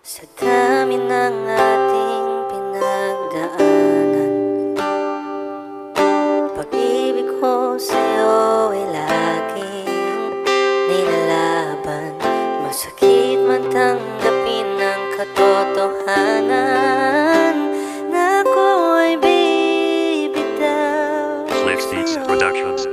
Sa dami ng ating pinagdaanan, pag-ibig ko sa'yo ay laging nilalaban. Masakit man tanggapin ang katotohanan na ako'y bibitaw. Slicks Productions.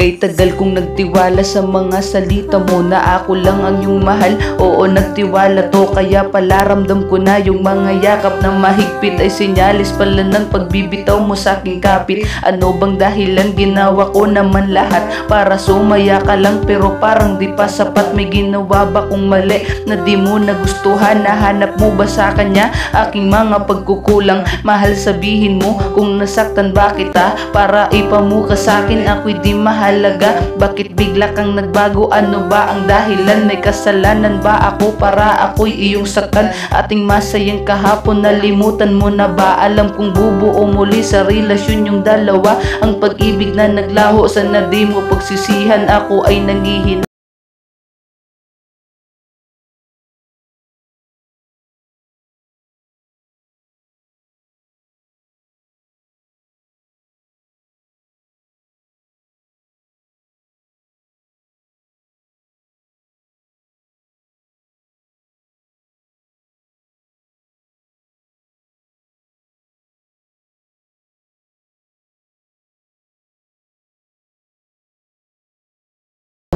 Kay tagal kong nagtiwala sa mga salita mo na ako lang ang iyong mahal. Oo, nagtiwala to, kaya pala ramdam ko na yung mga yakap na mahigpit ay sinyalis pala ng pagbibitaw mo sa aking kapit. Ano bang dahilan? Ginawa ko naman lahat para sumaya ka lang, pero parang di pa sapat. May ginawa ba kong mali na di mo nagustuhan? Nahanap mo ba sa kanya aking mga pagkukulang? Mahal, sabihin mo kung nasaktan ba kita para ipamuka sa akin ako'y di mahal. Bakit bigla kang nagbago? Ano ba ang dahilan? May kasalanan ba ako para ako'y iyong saktan? Ating masayang kahapon, nalimutan mo na ba? Alam kong bubuo muli sa relasyon yung dalawa. Ang pag-ibig na naglaho, sana di mo pagsisihan. Ako ay nangihin.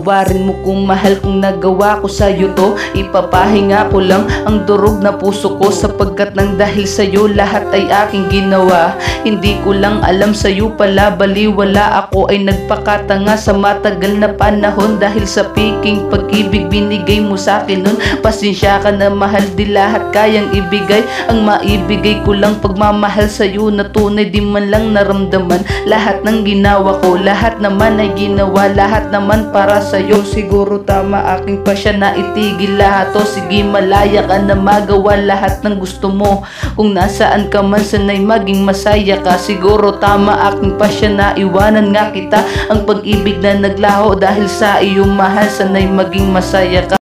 Tawarin mo kung mahal, kung nagawa ko sa'yo to. Ipapahinga ko lang ang durog na puso ko, sapagkat nang dahil sa'yo lahat ay aking ginawa. Hindi ko lang alam sa'yo pala baliwala ako ay nagpakatanga sa matagal na panahon. Dahil sa piking pag-ibig binigay mo sa'kin nun, pasensya ka na mahal, di lahat kayang ibigay. Ang maibigay ko lang pagmamahal sa'yo na tunay, di man lang naramdaman. Lahat ng ginawa ko, lahat naman ay ginawa, lahat naman para sa'yo. Siguro tama aking pasya na itigil lahat to. Sige, malaya ka na magawa lahat ng gusto mo. Kung nasaan ka man, sana'y maging masaya ka. Siguro tama aking pasya na iwanan nga kita. Ang pag-ibig na naglaho dahil sa iyong mahal, sana'y maging masaya ka.